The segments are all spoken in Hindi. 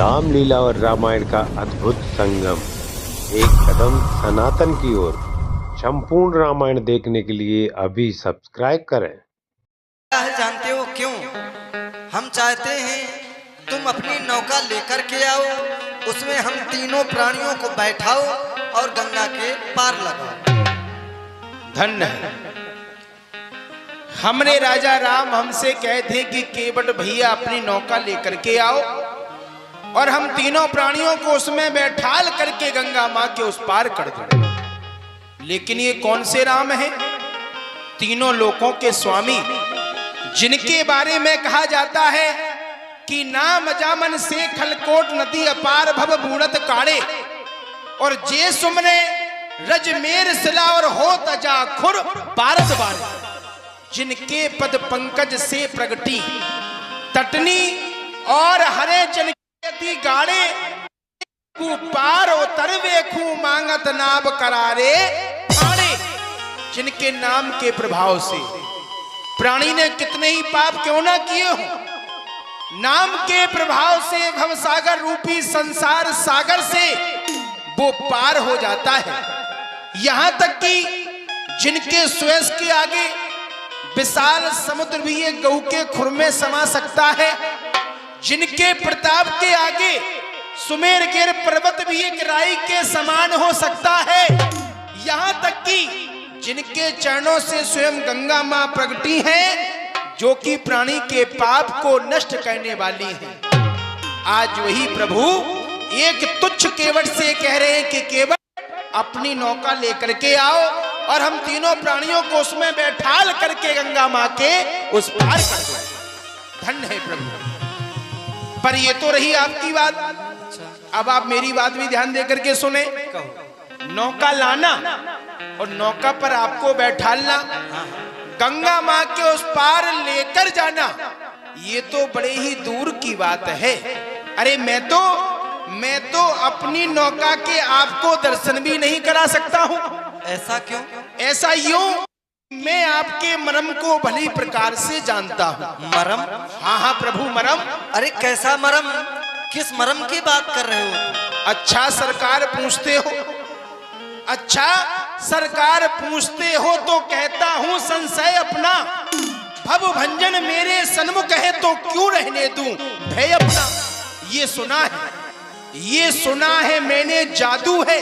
रामलीला और रामायण का अद्भुत संगम, एक कदम सनातन की ओर। संपूर्ण रामायण देखने के लिए अभी सब्सक्राइब करें। जानते हो क्यों? हम चाहते हैं तुम अपनी नौका लेकर के आओ, उसमें हम तीनों प्राणियों को बैठाओ और गंगा के पार लगाओ। धन्य है। हमने राजा राम हमसे कहे थे कि केवट भैया अपनी नौका लेकर के आओ और हम तीनों प्राणियों को उसमें बैठाल करके गंगा मां के उस पार कर दें। लेकिन ये कौन से राम हैं? तीनों लोकों के स्वामी, जिनके बारे में कहा जाता है कि नाम जामन से खलकोट नदी अपार भव बूढ़त काड़े और जे सुमने रजमेर सिला और हो तजा खुर भारत बारे, जिनके पद पंकज से प्रगटी तटनी और हरे जन गाड़े पार उतरवे खू मांगत नाब करारे ठाणे, जिनके नाम के प्रभाव से प्राणी ने कितने ही पाप क्यों ना किए हो, नाम के प्रभाव से भवसागर रूपी संसार सागर से वो पार हो जाता है। यहां तक कि जिनके सुएज के आगे विशाल समुद्र भी ये गऊ के खुर में समा सकता है, जिनके प्रताप के आगे सुमेर गिर पर्वत भी एक राई के समान हो सकता है, यहां तक कि जिनके चरणों से स्वयं गंगा मां प्रगटी हैं, जो कि प्राणी के पाप को नष्ट करने वाली हैं। आज वही प्रभु एक तुच्छ केवट से कह रहे हैं कि केवट अपनी नौका लेकर के आओ और हम तीनों प्राणियों को उसमें बैठाल करके गंगा मां के उस पार कर दो। धन्य है प्रभु। पर ये तो रही आपकी बात, अब आप मेरी बात भी ध्यान देकर के सुने। नौका लाना और नौका पर आपको बैठालना, गंगा मां के उस पार लेकर जाना, ये तो बड़े ही दूर की बात है। अरे मैं तो अपनी नौका के आपको दर्शन भी नहीं करा सकता हूं। ऐसा क्यों? ऐसा यूं, मैं आपके मरम को भली प्रकार से जानता हूं। मरम? हाँ प्रभु, मरम। अरे कैसा मरम? किस मरम की बात कर रहे हो? अच्छा सरकार पूछते हो, अच्छा सरकार पूछते हो तो कहता हूं संशय अपना, भव भंजन मेरे सन्मुख है तो क्यों रहने दूं भय अपना। ये सुना है मैंने जादू है,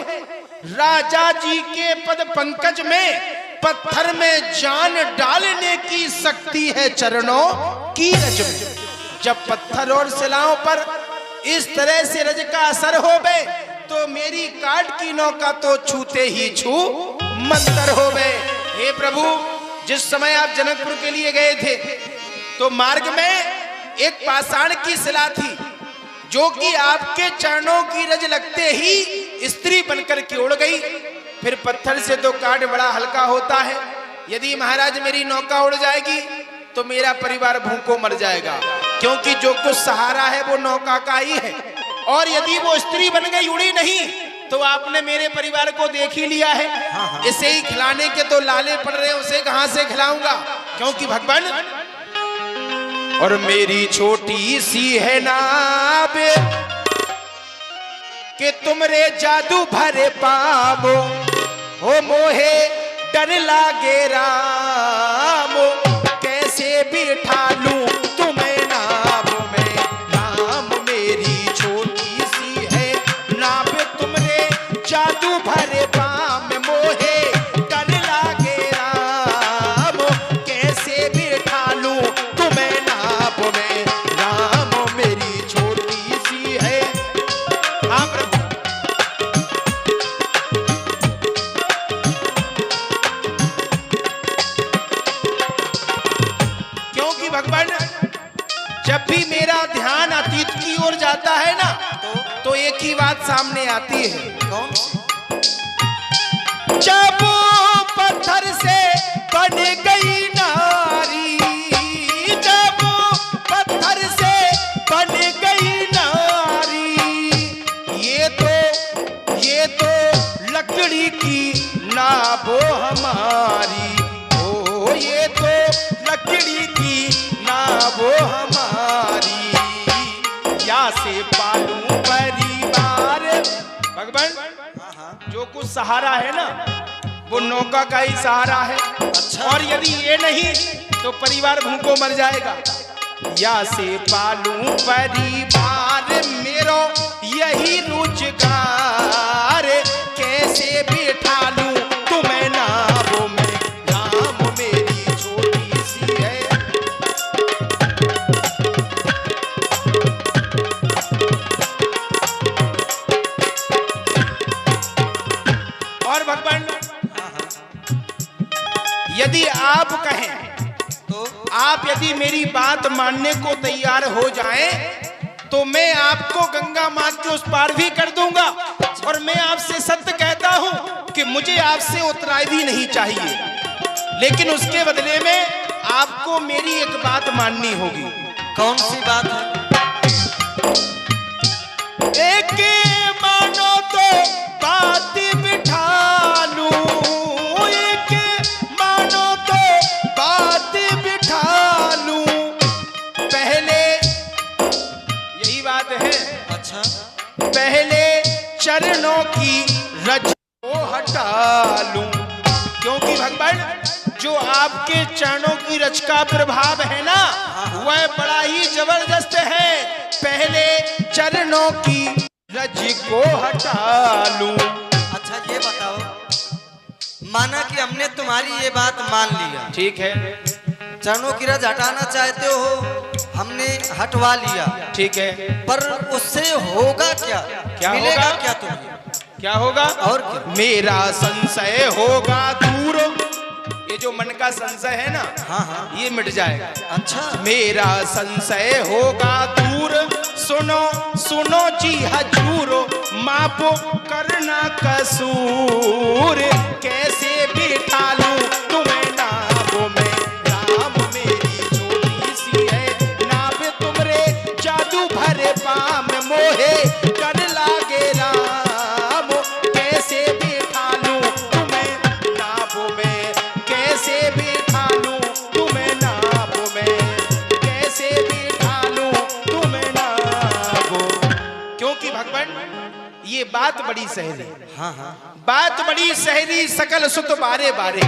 राजा जी के पद पंकज में पत्थर में जान डालने की शक्ति है चरणों की रज में। जब पत्थर और शिलाओं पर इस तरह से रज का असर हो गए तो मेरी काट की नौका तो छूते ही छू मंतर हो गए। हे प्रभु, जिस समय आप जनकपुर के लिए गए थे तो मार्ग में एक पाषाण की शिला थी, जो कि आपके चरणों की रज लगते ही स्त्री बनकर के उड़ गई। फिर पत्थर से तो काट बड़ा हल्का होता है, यदि महाराज मेरी नौका उड़ जाएगी तो मेरा परिवार भूखों मर जाएगा, क्योंकि जो कुछ सहारा है वो नौका का ही है। और यदि वो स्त्री बन गई, उड़ी नहीं, तो आपने मेरे परिवार को देख ही लिया है। इसे ही खिलाने के तो लाले पड़ रहे, उसे कहां से खिलाऊंगा, क्योंकि भगवान और मेरी छोटी सी है नाव कि तुमरे जादू भरे पावो हो मोहे डर लागे राम, कैसे बिठा लूं तुम्हें नाव में। नाम मेरी छोटी सी है नाव तुमरे जादू भरे पाम, मोहे डर लागे राम, कैसे बिठा लूं तुम्हें नाव में। राम मेरी छोटी सी है। हाँ प्रभु, क्योंकि भगवान जब भी मेरा ध्यान अतीत की ओर जाता है ना, तो एक ही बात सामने आती है। कौन? जब पत्थर से बन गई नारी, जब पत्थर से बन गई नारी, ये तो लकड़ी की नावो हमारी, ओ ये तो लकड़ी की नावो हमारी। या या से पालूं परिवार। भगवान हाँ हाँ जो कुछ सहारा है ना वो नौका का ही सहारा है। अच्छा। और यदि ये नहीं तो परिवार भूखों मर जाएगा। या से पालूं परिवार मेरो यही रोजगार, कैसे बिठा लूं तुम्हें नावों में, नाम मेरी छोटी सी है। और भगवान यदि आप कहें तो आप यदि मेरी बात मानने को तैयार हो जाएं तो मैं आपको गंगा माँ के उस पार भी कर दूंगा। और मैं आपसे सत्य कहता हूं कि मुझे आपसे उतराई भी नहीं चाहिए, लेकिन उसके बदले में आपको मेरी एक बात माननी होगी। कौन सी बात है? एक मानो तो बात बिठा लूं, एक मानो तो बात बिठा लूं, पहले यही बात है। अच्छा पहले चरणों की रज को हटा लूं, क्योंकि भगवान जो आपके चरणों की रज का प्रभाव है ना वह बड़ा ही जबरदस्त है। पहले चरणों की रज को हटा लूं। अच्छा ये बताओ, माना कि हमने तुम्हारी ये बात मान लिया, ठीक है, चरणों की रज हटाना चाहते हो, हमने हटवा लिया, ठीक है, पर उससे होगा क्या? क्या मिलेगा होगा? क्या तुम्हें? क्या होगा? और क्या? मेरा संशय होगा दूर, ये जो मन का संशय है ना हाँ हाँ ये मिट जाएगा। अच्छा मेरा संशय होगा दूर, सुनो सुनो जी हजूर, मापो करना कसूर, कैसे बिठा लूं तुम्हें नावों में, नाम मेरी छोटी सी है, नाव तुमरे जादू भरे पाम मोहे कर लागे राम, कैसे बिठा लूं तुम्हें नावों में, कैसे बिठा लूं तुम्हें नावों में, कैसे बिठा लूं तुम्हें नावों। क्योंकि भगवान ये बात बड़ी सहरी, हाँ हाँ बात बड़ी सहरी, सकल सुत बारे बारे।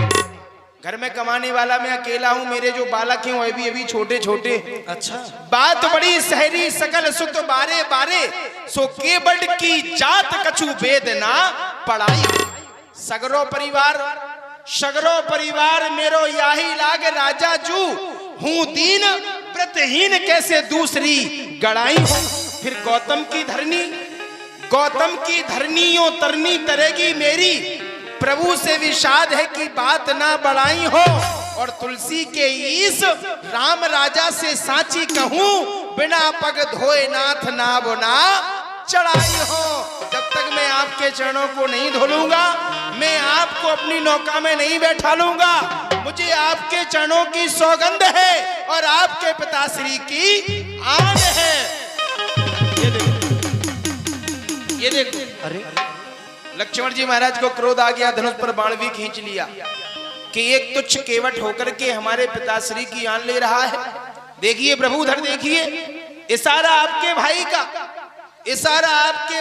घर में कमाने वाला मैं अकेला हूं, मेरे जो बालक हैं वो अभी छोटे छोटे। अच्छा बात बड़ी सहरी, सकल सुत बारे बारे, सो केवट की जात कछु वेद ना पढ़ाई। सगरो परिवार मेरो याही लाग राजा जू, हूं दीन व्रतहीन कैसे दूसरी गड़ाई हूं। फिर गौतम की धरनियों तरनी तरेगी मेरी, प्रभु से विषाद है कि बात ना बढ़ाई हो। और तुलसी के ईस राम राजा से साची कहूं, बिना पग धोए नाथ नाव ना चढ़ाई हो। जब तक मैं आपके चरणों को नहीं धोलूंगा, मैं आपको अपनी नौका में नहीं बैठा लूंगा। मुझे आपके चरणों की सौगंध है और आपके पिताश्री की आन है। ये देखो, अरे लक्ष्मण जी महाराज को क्रोध आ गया, धनुष पर बाण भी खींच लिया कि एक तुच्छ केवट होकर के हमारे पिताश्री की आन ले रहा है। देखिए प्रभु उधर देखिए, इशारा आपके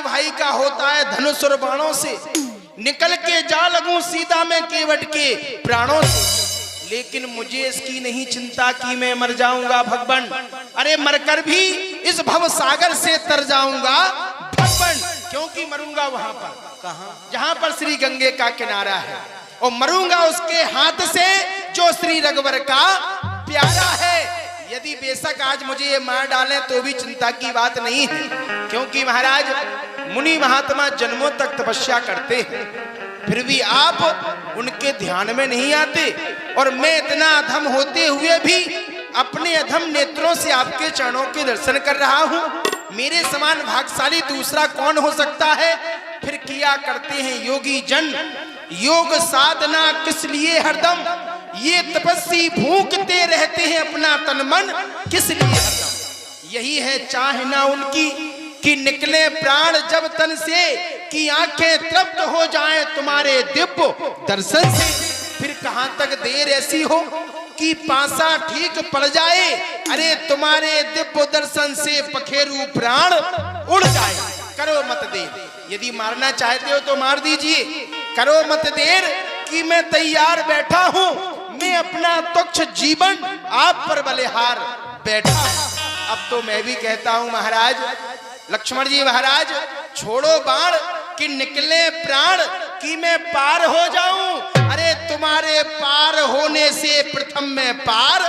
भाई का होता है धनुष और बाणों से, निकल के जा लगूं सीधा मैं केवट के प्राणों से। लेकिन मुझे इसकी नहीं चिंता कि मैं मर जाऊंगा भगवान, अरे मरकर भी इस भव सागर से तर जाऊंगा भगवान, क्योंकि मरूंगा वहां पर, कहाँ? जहां पर श्री गंगे का किनारा है, और मरूंगा उसके हाथ से जो श्री रघुवर का प्यारा है। यदि बेशक आज मुझे ये मार डालें तो भी चिंता की बात नहीं है, क्योंकि महाराज मुनि महात्मा जन्मों तक तपस्या करते हैं, फिर भी आप उनके ध्यान में नहीं आते। और मैं इतना अधम होते हुए भी अपने अधम नेत्रों से आपके चरणों के दर्शन कर रहा हूं। मेरे समान भाग्यशाली दूसरा कौन हो सकता है। फिर किया करते हैं योगी जन योग साधना किस लिए हरदम, ये तपस्वी भूखते रहते हैं अपना तन मन किस लिए हरदम। यही है चाहना उनकी कि निकले प्राण जब तन से, कि आंखें तृप्त हो जाएं तुम्हारे दिव्य दर्शन से। फिर कहां तक देर ऐसी हो कि पासा ठीक पड़ जाए, अरे तुम्हारे दिव्य दर्शन से पखेरु प्राण उड़ जाए। करो मत देर, यदि मारना चाहते हो तो मार दीजिए, करो मत देर कि मैं तैयार बैठा हूं, मैं अपना तुच्छ जीवन आप पर बलिहार बैठा। अब तो मैं भी कहता हूं महाराज, लक्ष्मण जी महाराज छोड़ो बाण कि निकले प्राण कि मैं पार हो जाऊं, अरे तुम्हारे पार होने से प्रथम मैं पार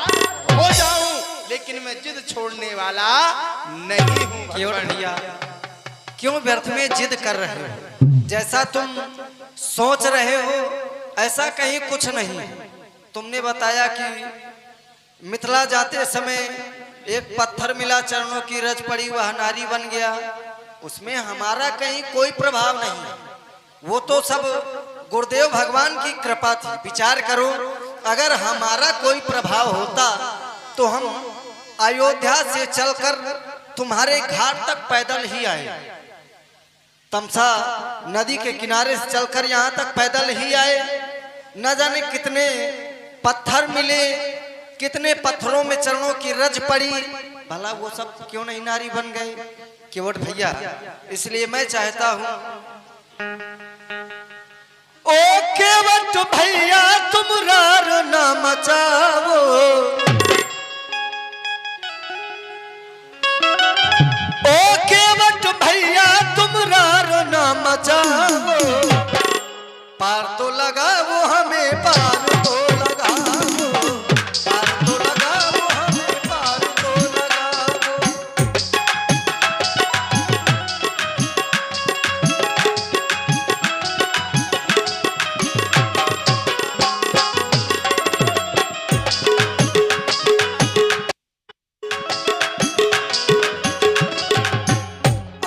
हो जाऊं, लेकिन मैं जिद छोड़ने वाला नहीं हूं। क्यों भैया, क्यों व्यर्थ में जिद कर रहे हो? जैसा तुम सोच रहे हो ऐसा कहीं कुछ नहीं। तुमने बताया कि मिथिला जाते समय एक पत्थर मिला, चरणों की रज पड़ी, वह नारी बन गया, उसमें हमारा कहीं कोई प्रभाव नहीं। वो तो सब गुरुदेव भगवान की कृपा थी। विचार करो, अगर हमारा कोई प्रभाव होता तो हम अयोध्या से चलकर तुम्हारे घाट तक पैदल ही आए, तमसा नदी के किनारे से चलकर यहाँ तक पैदल ही आए। न जाने कितने पत्थर मिले, कितने पत्थरों में चरणों की रज पड़ी, भला वो सब क्यों नहीं नारी बन गए? केवट भैया, इसलिए मैं चाहता हूं, ओ केवट भैया तुम रार ना मचाओ, ओ केवट भैया तुम रार ना मचाओ, पार तो लगाओ हमें, पार तो लगाओ, पार तो लगाओ हमें, पार तो लगाओ।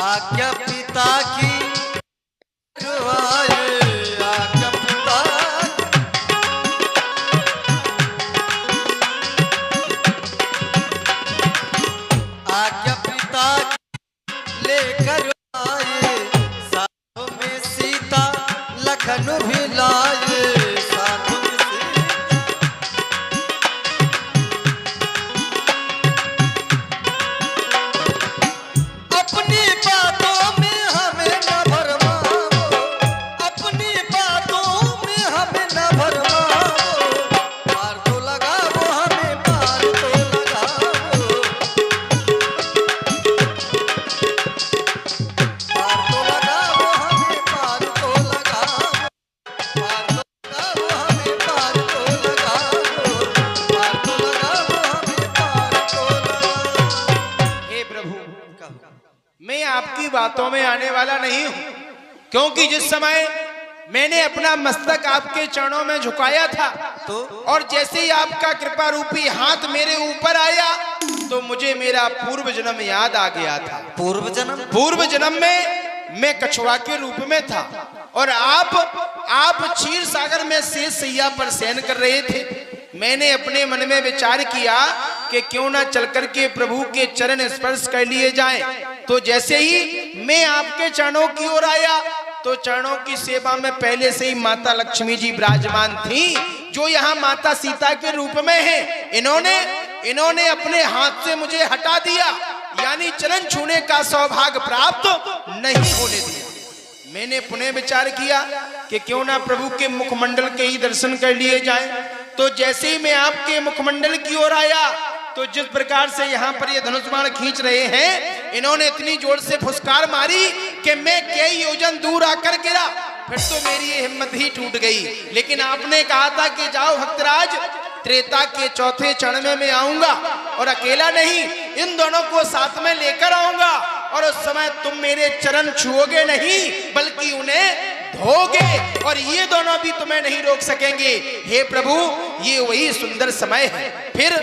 आज्ञा पिता की आज्ञा पिता, आज्ञा पिता लेकर आए, साथ में सीता लखन भी लाए, साथ में अपनी बातों में हमें न भरमाओ, अपनी बातों में हमें न भरमाओ, पार तो लगाओ हमें, पार तो लगाओ, पार तो लगाओ हमें, पार तो लगाओ, पार तो लगाओ हमें, पार तो लगाओ, पार तो लगाओ हमें, पार तो लगाओ। हे प्रभु, मैं आपकी बातों में आने वाला नहीं हूं, क्योंकि जिस समय मैंने अपना मस्तक आपके चरणों में झुकाया था तो और जैसे ही आपका कृपा रूपी हाथ मेरे ऊपर आया तो मुझे मेरा पूर्व जन्म याद आ गया था। पूर्व जन्म में मैं कछुआ के रूप में था और आप क्षीर सागर में शेष सैया पर शयन कर रहे थे। मैंने अपने मन में विचार किया कि क्यों ना चल करके प्रभु के चरण स्पर्श कर लिए जाएं। तो जैसे ही मैं आपके चरणों की ओर आया तो चरणों की सेवा में पहले से ही माता लक्ष्मी जी विराजमान थी, जो यहाँ माता सीता के रूप में है। इन्होंने अपने हाथ से मुझे हटा दिया, यानी चरण छूने का सौभाग्य प्राप्त नहीं होने दिया। मैंने पुनः विचार किया कि क्यों ना प्रभु के मुखमंडल के ही दर्शन कर लिए जाएं। तो जैसे ही मैं आपके मुखमंडल की ओर आया तो जिस प्रकार से यहाँ पर ये धनुष बाण खींच रहे हैं, इन्होंने इतनी जोर से फुसकार मारी कि मैं कई योजन दूर आकर गिरा। फिर तो मेरी ये हिम्मत ही टूट गई। लेकिन आपने कहा था कि जाओ भक्तराज, त्रेता के चौथे चरण में मैं आऊंगा और अकेला नहीं, इन दोनों को साथ में लेकर आऊंगा और उस समय तुम मेरे चरण छुओगे नहीं बल्कि उन्हें धोगे और ये दोनों भी तुम्हें नहीं रोक सकेंगे। हे प्रभु, ये वही सुंदर समय है। फिर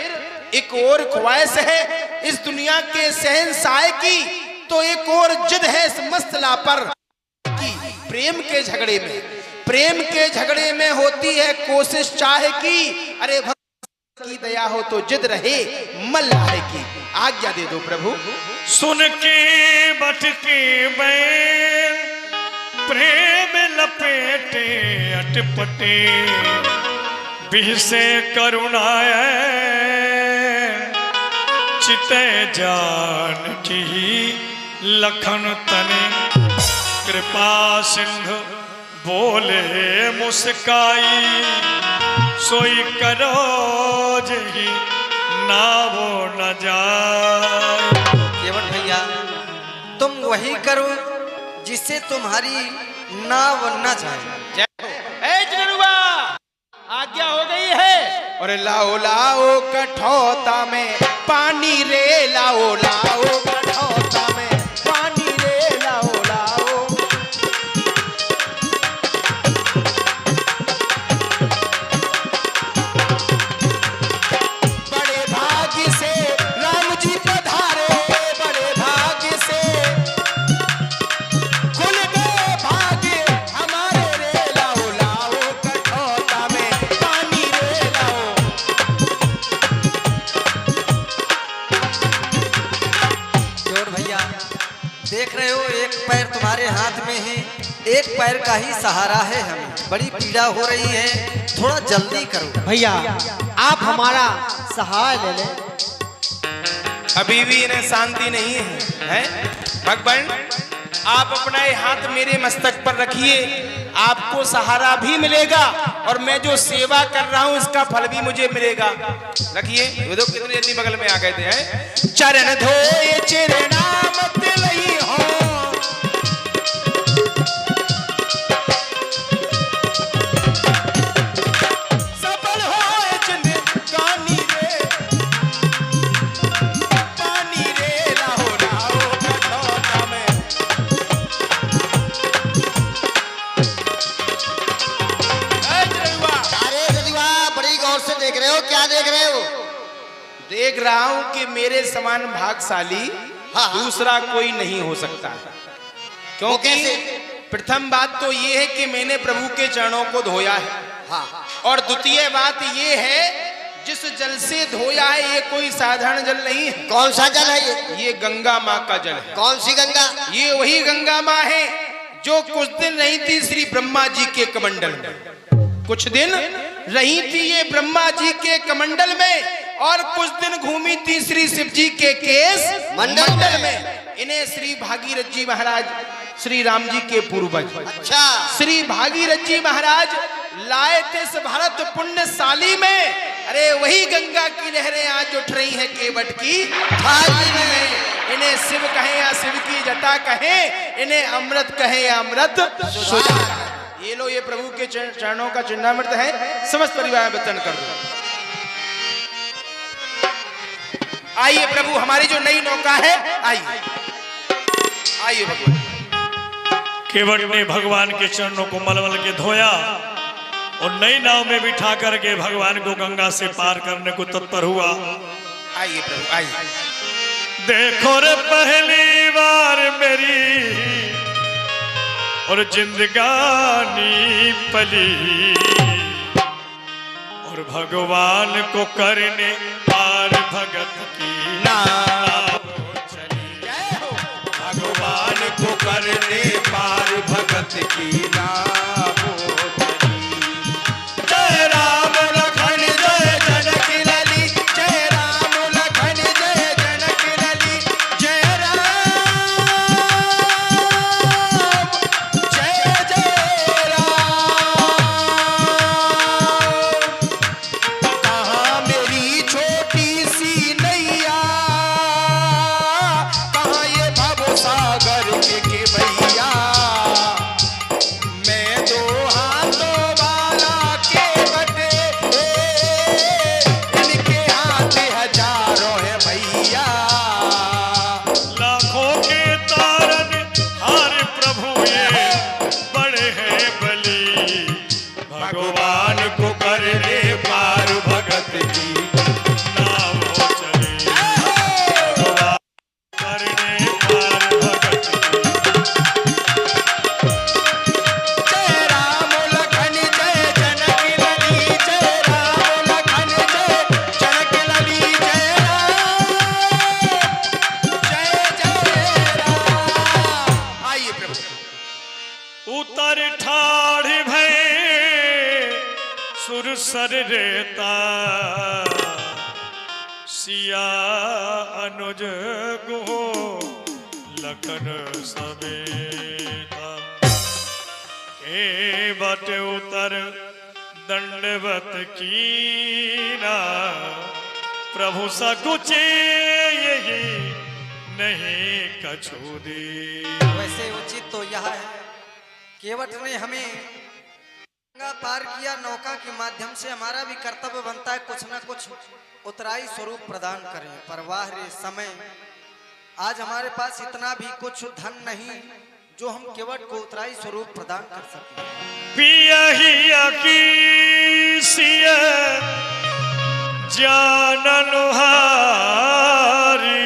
एक और ख्वाहिश है इस दुनिया के शहंशाह की, तो एक और जिद है इस मस्त लापर की। प्रेम के झगड़े में होती है कोशिश चाहे की, अरे भक्त की दया हो तो जिद रहे मल्लाह की। आज्ञा दे दो प्रभु। सुन के बट के बैल प्रेम लपेटे अटपटे, से करुणाए चिते जानकी लखन तने कृपा सिंधु बोले मुस्काई सोई करो जही नावो न जाए। केवट भैया तुम वही करो जिससे तुम्हारी नाव न जाए। आज्ञा हो गई है। और लाओ लाओ कठौता में पानी रे, लाओ लाओ कठौता में पानी रे, लाओ लाओ। बड़े भाग्य से राम जी पधारे, बड़े भाग्य से खुल गए भाग्य हमारे रे, लाओ लाओ कठौता में पानी रे, लाओ। केवट भैया देख रहे हो एक पैर तुम्हारे हाथ में है, एक पैर का ही सहारा है, हमें बड़ी पीड़ा हो रही है, थोड़ा जल्दी करो। भैया आप हमारा सहाय ले लें। अभी भी इन्हें शांति नहीं है, भगवान आप अपना ये हाथ मेरे मस्तक पर रखिए, आपको सहारा भी मिलेगा और मैं जो सेवा कर रहा हूं इसका फल भी मुझे मिलेगा। रखिए। देखो कितने जल्दी बगल में आ गए थे। हैं चरण धोए चिरनामत लई हो, सफल होए जिंदगानी रे, पानी रे, लाओ लाओ कठौता में। अरे रजुआ बड़ी गौर से देख रहे हो, क्या देख रहे हो? देख रहा हूं कि मेरे समान भाग्यशाली दूसरा कोई नहीं हो सकता, क्योंकि प्रथम बात तो ये है कि मैंने प्रभु के चरणों को धोया है, और द्वितीय बात ये है जिस जल से धोया है ये कोई साधारण जल नहीं है। कौन सा जल है ये? ये गंगा माँ का जल है। कौन सी गंगा? ये वही गंगा माँ है जो कुछ दिन रही थी श्री ब्रह्मा जी के कमंडल में, कुछ दिन रही थी ये ब्रह्मा जी के कमंडल में, और कुछ दिन घूमी थी श्री शिव जी के केस मंडल में। इन्हें श्री भागीरथ जी महाराज श्री राम जी के पूर्वज अच्छा श्री भागीरथ जी महाराज लाए थे इस भारत पुण्यशाली में। अरे वही गंगा की लहरें आज उठ रही हैं केवट की थाली में। इन्हें शिव कहें या शिव की जटा कहें, इन्हें अमृत कहें या अमृत सुधा। ये लो ये प्रभु के चरणों का चिन्हामृत है, समस्त परिवार में वितरण कर दो। आइए प्रभु हमारी जो नई नौका है, आइए आइए भगवान। केवट ने भगवान के चरणों को मलमल के धोया और नई नाव में बिठा करके भगवान को गंगा से पार करने को तत्पर हुआ। आइए प्रभु आइए। देखो रे पहली बार मेरी और जिंदगानी पली, और भगवान को करने पार भगत की नाव चली। भगवान को करने पार भगत की नाव चली। जय राम लखन जय जनक लली, जय राम लखन जय जनक लली, जय राम जय जय राम। कहाँ मेरी छोटी सी नैया, कहाँ ये भव सागर के भैया। मैं दो हाथों वाला केवट, इनके हाथ हजारों है भैया। लाखों के तारन हार प्रभु ये बड़े हैं बली, भगवान को करने पार भगत की नाव चली। भगवान करने पार भगत की। जय राम लखन जय जनक लली, जय राम लखन जय जनक लली, जय राम जय जय राम। आइए प्रभु। उतर ठाढ़ भय सुरसर रेता सिया अनुज गुहो लखन समेता के बट उतर दंडवत कीना प्रभु सकुचे यही नहीं कछु दे। वैसे उचित तो यह है केवट ने हमें गंगा पार किया, नौका के माध्यम से हमारा भी कर्तव्य बनता है कुछ न कुछ उतराई स्वरूप प्रदान करें। पर वाह रे समय, आज हमारे पास इतना भी कुछ धन नहीं जो हम केवट को उतराई स्वरूप प्रदान कर सकें। पिया ही की सिया जानन हारी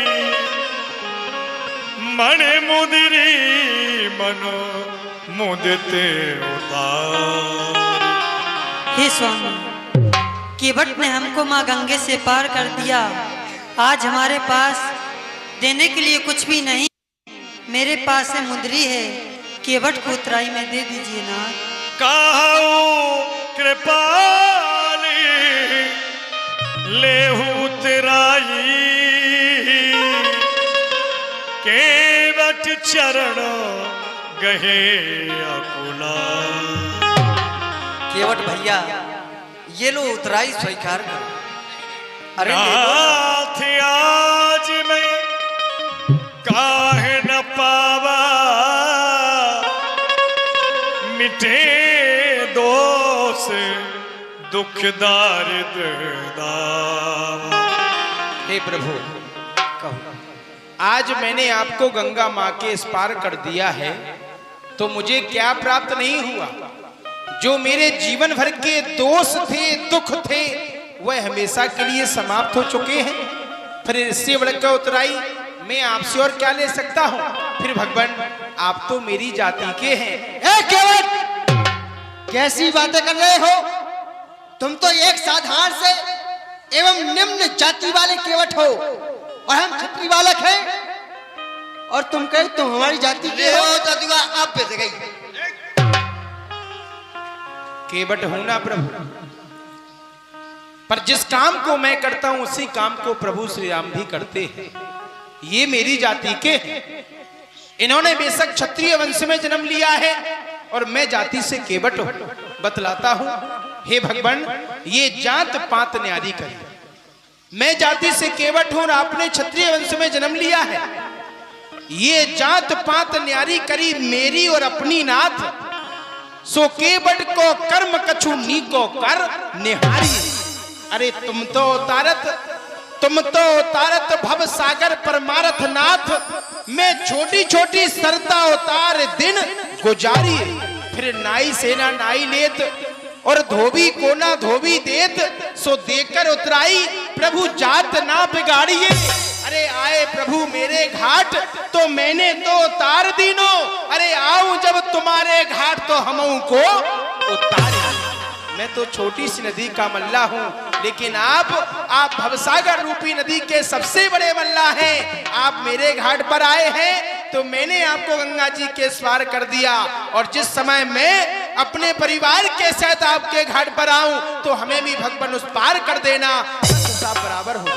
मन मुदरी मनो मुदते उतार। हे स्वामी, केवट ने हमको माँ गंगे से पार कर दिया। आज हमारे पास देने के लिए कुछ भी नहीं, मेरे पास है मुंदरी है, केवट को उतराई में दे दीजिए ना। काहू कृपाली लेहू उतराई केवट चरण गहे अकुला। केवट भैया ये लो उतराई स्वीकार करो। अरे नाथ आज मैं काहे न पावा मिटे दोष दुख दारिद्र दावा। हे प्रभु, कहो आज मैंने आपको गंगा माँ के इस पार कर दिया है तो मुझे क्या प्राप्त नहीं हुआ? जो मेरे जीवन भर के दोष थे, दुख थे, वह हमेशा के लिए समाप्त हो चुके हैं। फिर इससे बढ़कर उतराई मैं आपसे और क्या ले सकता हूँ? फिर भगवान आप तो मेरी जाति के हैं। ए केवट, कैसी बातें कर रहे हो? तुम तो एक साधारण से एवं निम्न जाति वाले केवट हो और हम क्षत्रिय बालक हैं, और तुम कहे तुम हमारी जाति के हो तो आप पे गई। केवट हूं ना प्रभु, पर जिस काम को मैं करता हूं उसी काम को प्रभु श्री राम भी करते हैं। ये मेरी जाति के हैं। इन्होंने बेशक क्षत्रिय वंश में जन्म लिया है और मैं जाति से केवट हूं। बतलाता हूं, हे भगवान, ये जात पात न्यारी करी। मैं जाति से केवट हूं और आपने क्षत्रिय वंश में जन्म लिया है। ये जात पात न्यारी करी मेरी और अपनी नाथ, सो केवट को कर्म कछु नी को कर निहारी। अरे तुम तो उतारत भव सागर परमारथ नाथ, मैं छोटी छोटी सरता उतार दिन गुजारी। फिर नाई सेना नाई लेत और धोबी को ना धोबी देत, सो देकर उतराई प्रभु जात ना बिगाड़िए। अरे आए प्रभु मेरे घाट तो मैंने तो उतार दीनो, अरे आऊं जब तुम्हारे घाट तो हमों को उतारे। मैं तो छोटी सी नदी का मल्ला हूं, लेकिन आप भवसागर रूपी नदी के सबसे बड़े मल्ला हैं। आप मेरे घाट पर आए हैं तो मैंने आपको गंगा जी के स्वार कर दिया, और जिस समय मैं अपने परिवार के साथ आपके घाट पर आऊं तो हमें भी भगवान उस पार कर देना, सब बराबर हो।